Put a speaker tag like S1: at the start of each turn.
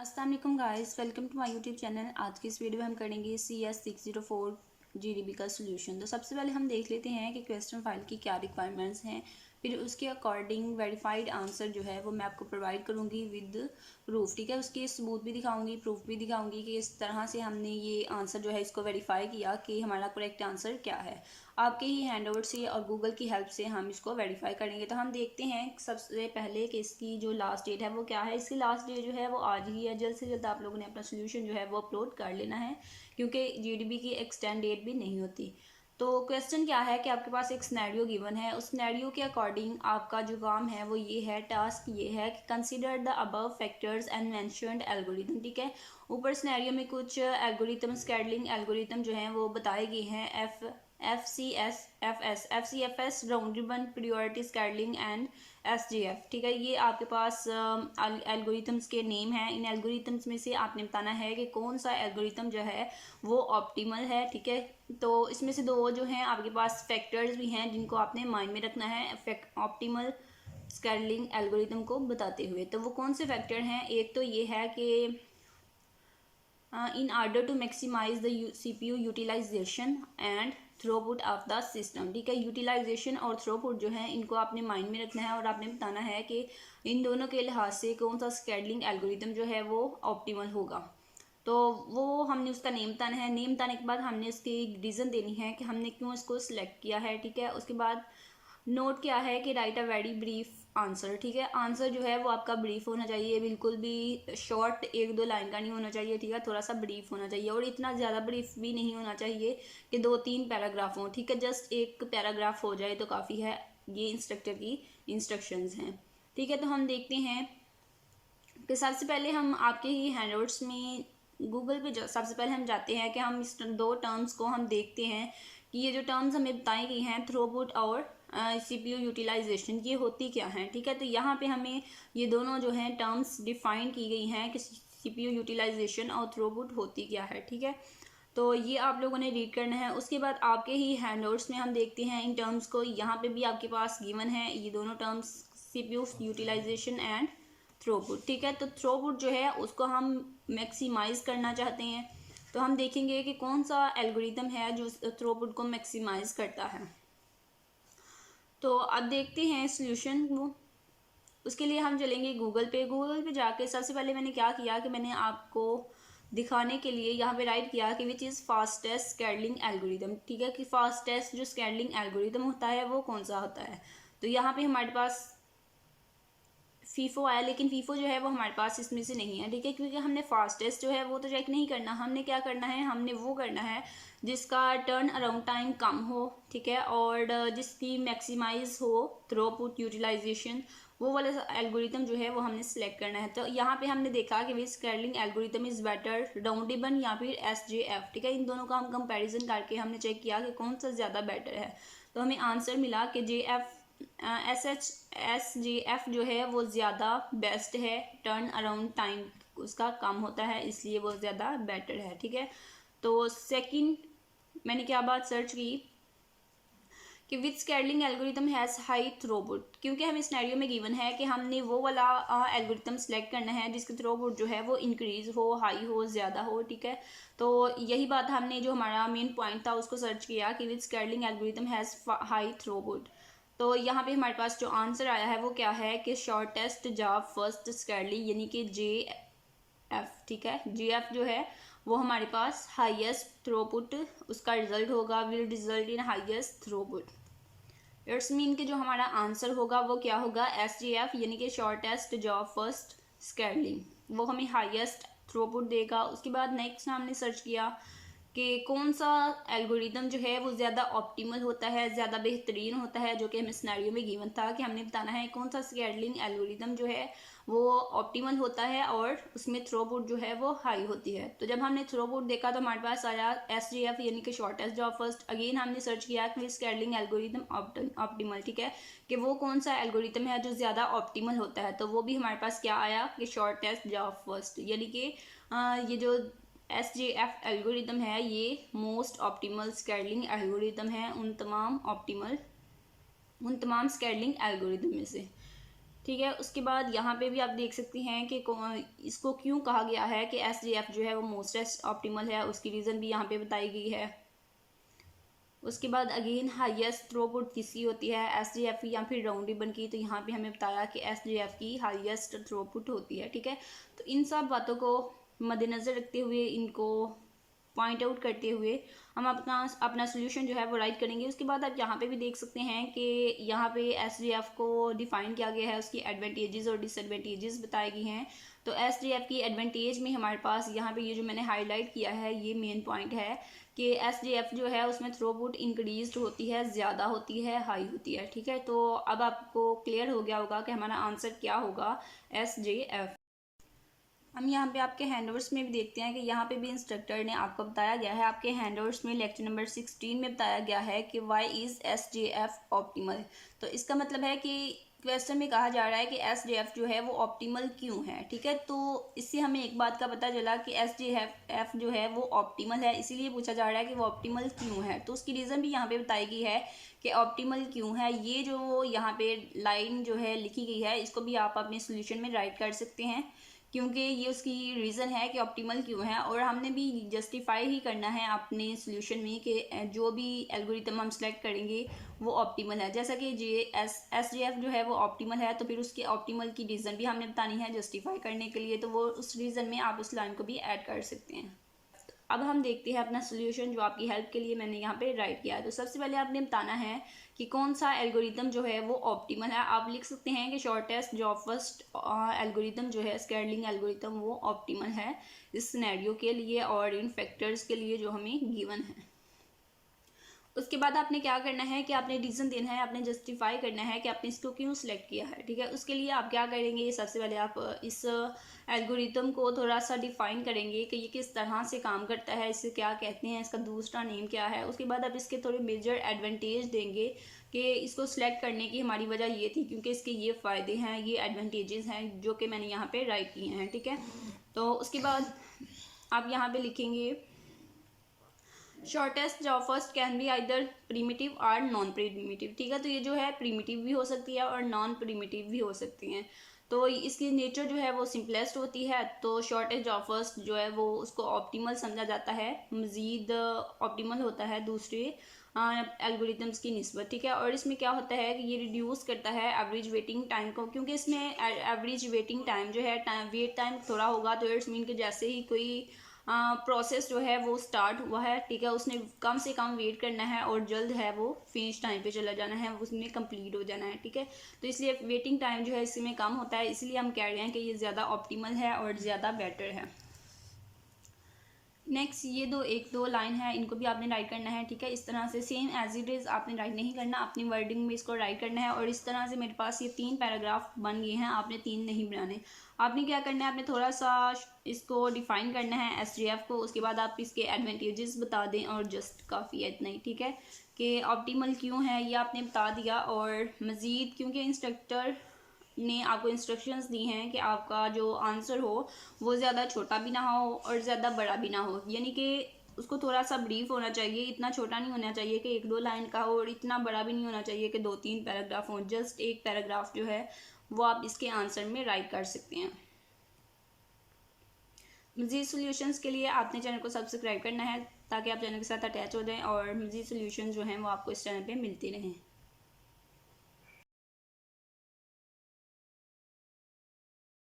S1: अस्सलाम वालेकुम guys, welcome to my YouTube channel. आज की इस वीडियो में हम करेंगे CS 604 GDB का सोल्यूशन। तो सबसे पहले हम देख लेते हैं कि क्वेश्चन फाइल की क्या रिक्वायरमेंट्स हैं, फिर उसके अकॉर्डिंग वेरीफाइड आंसर जो है वो मैं आपको प्रोवाइड करूंगी विद प्रूफ। ठीक है, उसके सबूत भी दिखाऊंगी, प्रूफ भी दिखाऊंगी कि इस तरह से हमने ये आंसर जो है इसको वेरीफाई किया कि हमारा करेक्ट आंसर क्या है। आपके ही हैंडआउट से और गूगल की हेल्प से हम इसको वेरीफाई करेंगे। तो हम देखते हैं सबसे पहले कि इसकी जो लास्ट डेट है वो क्या है। इसकी लास्ट डेट जो है वो आज ही है। जल्द से जल्द आप लोगों ने अपना सोल्यूशन जो है वो अपलोड कर लेना है, क्योंकि GDB की एक्सटेंड डेट भी नहीं होती। तो क्वेश्चन क्या है कि आपके पास एक सिनेरियो गिवन है, उस सिनेरियो के अकॉर्डिंग आपका जो काम है वो ये है, टास्क ये है कि consider the above factors and mentioned algorithm. ठीक है, ऊपर सिनेरियो में कुछ एल्गोरिथम, स्केडलिंग एल्गोरिथम जो हैं वो बताए गए हैं। FCFS round robin priority scheduling and SGF। ठीक है, ये आपके पास एल्गोरिथम्स के नेम हैं। इन एल्गोरिथम्स में से आपने बताना है कि कौन सा एल्गोरिथम जो है वो ऑप्टिमल है। ठीक है, तो इसमें से दो जो हैं आपके पास फैक्टर्स भी हैं जिनको आपने माइंड में रखना है ऑप्टिमल स्केडलिंग एल्गोरिथम को बताते हुए। तो वो कौन से फैक्टर हैं? एक तो ये है कि in order to maximize the CPU utilization and throughput of the system. ठीक है, यूटिलाइजेशन और थ्रोपुट जो है इनको आपने माइंड में रखना है और आपने बताना है कि इन दोनों के लिहाज से कौन सा स्केडलिंग एल्गोरिथम जो है वो ऑप्टिमल होगा। तो वो हमने उसका नेम बताना है। नेम बताने के बाद हमने उसकी रीज़न देनी है कि हमने क्यों इसको सिलेक्ट किया है। ठीक है, उसके बाद नोट क्या है कि right a very brief answer. ठीक है, आंसर जो है वो आपका ब्रीफ होना चाहिए, बिल्कुल भी शॉर्ट एक दो लाइन का नहीं होना चाहिए। ठीक है, थोड़ा सा ब्रीफ होना चाहिए और इतना ज़्यादा ब्रीफ भी नहीं होना चाहिए कि 2-3 पैराग्राफ हों। ठीक है, जस्ट एक पैराग्राफ हो जाए तो काफ़ी है। ये इंस्ट्रक्टर की इंस्ट्रक्शंस हैं। ठीक है, तो हम देखते हैं कि सबसे पहले हम आपके ही हैंडआउट्स में गूगल पे सबसे पहले हम जाते हैं कि हम इस दो टर्म्स को हम देखते हैं कि ये जो टर्म्स हमें बताई गई हैं, थ्रोपुट और CPU यूटिलाइजेशन, ये होती क्या हैं। ठीक है, तो यहाँ पे हमें ये दोनों जो हैं टर्म्स डिफाइन की गई हैं कि CPU यूटिलाइजेशन और थ्रोपुट होती क्या है। ठीक है, तो ये आप लोगों ने रीड करना है। उसके बाद आपके ही हैंडआउट्स में हम देखते हैं इन टर्म्स को। यहाँ पे भी आपके पास गिवन है ये दोनों terms, CPU utilization and throughput. ठीक है, तो थ्रोपुट जो है उसको हम मैक्सिमाइज करना चाहते हैं, तो हम देखेंगे कि कौन सा एल्गोरिथम है जो थ्रोपुट को मैक्सिमाइज करता है। तो अब देखते हैं सॉल्यूशन वो। उसके लिए हम चलेंगे गूगल पे। गूगल पे जाके सबसे पहले मैंने क्या किया कि मैंने आपको दिखाने के लिए यहाँ पे राइट किया कि विच इज़ फास्टेस्ट स्केडलिंग एल्गोरिथम। ठीक है, कि फास्टेस्ट जो स्केडलिंग एल्गोरिथम होता है वो कौन सा होता है। तो यहाँ पे हमारे पास फीफो आया, लेकिन फीफो जो है वो हमारे पास इसमें से नहीं है। ठीक है, क्योंकि हमने फास्टेस्ट जो है वो तो चेक नहीं करना, हमने क्या करना है, हमने वो करना है जिसका टर्न अराउंड टाइम कम हो। ठीक है, और जिसकी मैक्सिमाइज हो थ्रोपुट यूटिलाइजेशन, वो वाला एल्गोरिथम जो है वो हमने सेलेक्ट करना है। तो यहाँ पे हमने देखा कि विच स्केडलिंग एल्गोरिथम इज बेटर, राउंडेबल या फिर SJF। ठीक है, इन दोनों का हम कंपैरिजन करके हमने चेक किया कि कौन सा ज़्यादा बेटर है। तो हमें आंसर मिला कि SJF जो है वो ज़्यादा बेस्ट है, टर्न अराउंड टाइम उसका कम होता है, इसलिए वो ज़्यादा बेटर है। ठीक है, तो सेकंड मैंने क्या बात सर्च की कि विच स्केडलिंग एल्गोरिथम हैज़ हाई थ्रोपुट, क्योंकि हमें सिनेरियो में गिवन है कि हमने वो वाला एल्गोरिथम सेलेक्ट करना है जिसकी थ्रोपुट जो है वो इंक्रीज हो, हाई हो, ज़्यादा हो। ठीक है, तो यही बात हमने जो हमारा मेन पॉइंट था उसको सर्च किया कि विच स्केडलिंग एल्गोरिथम हैज़ हाई थ्रोपुट। तो यहाँ पे हमारे पास जो आंसर आया है वो क्या है कि शॉर्टेस्ट जॉब फर्स्ट स्केडलिंग, यानी कि JF। ठीक है, JF जो है वो हमारे पास हाईएस्ट थ्रोपुट उसका रिजल्ट होगा, will result in highest throughput. It's mean कि जो हमारा आंसर होगा वो क्या होगा, SJF, यानी कि शॉर्टेस्ट जॉब फर्स्ट स्केडलिंग, वो हमें हाईएस्ट थ्रोपुट देगा। उसके बाद नेक्स्ट हमने सर्च किया कि कौन सा एल्गोरिदम जो है वो ज़्यादा ऑप्टिमल होता है, ज़्यादा बेहतरीन होता है, जो कि हमें सिनेरियो में गिवन था कि हमने बताना है कौन सा स्केडलिंग एल्गोरिदम जो है वो ऑप्टिमल होता है और उसमें थ्रोपुट जो है वो हाई होती है। तो जब हमने थ्रोपुट देखा तो हमारे पास आया SJF, यानी कि शॉर्टेस्ट जॉब फर्स्ट। अगेन हमने सर्च किया कि स्केडलिंग एल्गोरिदम ऑप्टिमल। ठीक है, कि वो कौन सा एल्गोरिदम है जो ज़्यादा ऑप्टिमल होता है, तो वो भी हमारे पास क्या आया कि शॉर्टेस्ट जॉब फर्स्ट, यानी कि ये जो SJF एल्गोरिदम है ये मोस्ट ऑप्टिमल स्केडलिंग एल्गोरिदम है उन तमाम स्केडलिंग एल्गोरिदम में से। ठीक है। उसके बाद यहाँ पे भी आप देख सकती हैं कि इसको क्यों कहा गया है कि SGF जो है वो मोस्टेस्ट ऑप्टिमल है, उसकी रीज़न भी यहाँ पे बताई गई है। उसके बाद अगेन हाईएस्ट थ्रोपुट किसकी होती है, SGF की या फिर राउंड रिबन की, तो यहाँ पे हमें बताया कि SGF की हाईएस्ट थ्रोपुट होती है। ठीक है, तो इन सब बातों को मद्देनज़र रखते हुए, इनको पॉइंट आउट करते हुए हम अपना सोल्यूशन जो है वो राइट करेंगे। उसके बाद आप यहाँ पे भी देख सकते हैं कि यहाँ पे SGF को डिफाइन किया गया है, उसकी एडवांटेजेस और डिसएडवांटेजेस बताई गई हैं। तो SGF की एडवांटेज में हमारे पास यहाँ पे ये जो मैंने हाईलाइट किया है ये मेन पॉइंट है कि SGF जो है उसमें थ्रोपुट इंक्रीज होती है, ज़्यादा होती है, हाई होती है। ठीक है, तो अब आपको क्लियर हो गया होगा कि हमारा आंसर क्या होगा, SGF। हम यहाँ पे आपके हैंडओवर्स में भी देखते हैं कि यहाँ पे भी इंस्ट्रक्टर ने आपको बताया गया है, आपके हैंडओवर्स में लेक्चर नंबर 16 में बताया गया है कि वाई इज़ SGF ऑप्टिमल। तो इसका मतलब है कि क्वेश्चन में कहा जा रहा है कि SGF जो है वो ऑप्टिमल क्यों है। ठीक है, तो इससे हमें एक बात का पता चला कि SGF जो है वो ऑप्टिमल है, इसीलिए पूछा जा रहा है कि वो ऑप्टिमल क्यों है। तो उसकी रीज़न भी यहाँ पे बताई गई है कि ऑप्टिमल क्यों है। ये जो यहाँ पे लाइन जो है लिखी गई है, इसको भी आप अपने सोल्यूशन में राइट कर सकते हैं, क्योंकि ये उसकी रीज़न है कि ऑप्टिमल क्यों है। और हमने भी जस्टिफाई ही करना है अपने सोल्यूशन में कि जो भी एल्गोरिथम हम सेलेक्ट करेंगे वो ऑप्टिमल है। जैसा कि SGF जो है वो ऑप्टिमल है, तो फिर उसके ऑप्टिमल की रीज़न भी हमने बतानी है जस्टिफाई करने के लिए, तो वो उस रीज़न में आप उस लाइन को भी ऐड कर सकते हैं। अब हम देखते हैं अपना सोल्यूशन जो आपकी हेल्प के लिए मैंने यहाँ पे राइट किया है। तो सबसे पहले आपने बताना है कि कौन सा एल्गोरिथम जो है वो ऑप्टिमल है। आप लिख सकते हैं कि शॉर्टेस्ट जॉब फर्स्ट एल्गोरिथम जो है, स्केलिंग एल्गोरिथम, वो ऑप्टिमल है इस सिनेरियो के लिए और इन फैक्टर्स के लिए जो हमें गिवन है। उसके बाद आपने क्या करना है कि आपने रीज़न देना है, आपने जस्टिफाई करना है कि आपने इसको क्यों सिलेक्ट किया है। ठीक है, उसके लिए आप क्या करेंगे, सबसे पहले आप इस एल्गोरिथम को थोड़ा सा डिफाइन करेंगे कि ये किस तरह से काम करता है, इसे क्या कहते हैं, इसका दूसरा नेम क्या है। उसके बाद आप इसके थोड़े मेजर एडवांटेज देंगे कि इसको सिलेक्ट करने की हमारी वजह ये थी क्योंकि इसके ये फ़ायदे हैं, ये एडवांटेजेस हैं जो कि मैंने यहाँ पे राइट किए हैं। ठीक है, तो उसके बाद आप यहाँ पे लिखेंगे shortest job first can be either primitive और नॉन प्रीमिटिव। ठीक है, तो ये जो है प्रीमिटिव भी हो सकती है और नॉन प्रीमिटिव भी हो सकती हैं। तो इसकी नेचर जो है वो सिंपलेस्ट होती है, तो शॉर्टेस्ट जॉब फर्स्ट जो है वो उसको ऑप्टिमल समझा जाता है, मज़ीद ऑप्टिमल होता है दूसरे एल्गोरिथम्स की निस्बत। ठीक है, और इसमें क्या होता है कि ये रिड्यूस करता है एवरेज वेटिंग टाइम को, क्योंकि इसमें एवरेज वेटिंग टाइम जो है वेट टाइम थोड़ा होगा, तो इट्स मीन कि जैसे ही कोई प्रोसेस जो है वो स्टार्ट हुआ है, ठीक है, उसने कम से कम वेट करना है और जल्द है वो फिनिश टाइम पे चला जाना है, उसमें कंप्लीट हो जाना है। ठीक है, तो इसलिए वेटिंग टाइम जो है इसमें कम होता है, इसलिए हम कह रहे हैं कि ये ज़्यादा ऑप्टिमल है और ज़्यादा बेटर है। नेक्स्ट ये एक दो लाइन है, इनको भी आपने राइट करना है। ठीक है, इस तरह से सेम एज इट इज़ आपने राइट नहीं करना, अपनी वर्डिंग में इसको राइट करना है। और इस तरह से मेरे पास ये 3 पैराग्राफ बन गए हैं, आपने 3 नहीं बनाने। आपने क्या करना है, आपने थोड़ा सा इसको डिफाइन करना है SGF को, उसके बाद आप इसके एडवांटेजेस बता दें और जस्ट काफ़ी है इतना ही। ठीक है, कि ऑप्टिमल क्यों है ये आपने बता दिया, और मज़ीद क्योंकि इंस्ट्रक्टर ने आपको इंस्ट्रक्शंस दी हैं कि आपका जो आंसर हो वो ज़्यादा छोटा भी ना हो और ज़्यादा बड़ा भी ना हो, यानी कि उसको थोड़ा सा ब्रीफ होना चाहिए, इतना छोटा नहीं होना चाहिए कि 1-2 लाइन का हो और इतना बड़ा भी नहीं होना चाहिए कि 2-3 पैराग्राफ हो। जस्ट एक पैराग्राफ जो है वो आप इसके आंसर में राइट कर सकते हैं। मज़ीद सोल्यूशंस के लिए आपने चैनल को सब्सक्राइब करना है ताकि आप चैनल के साथ अटैच हो जाएं और मज़ीद सोल्यूशन जो हैं वो आपको इस चैनल पे मिलते रहें।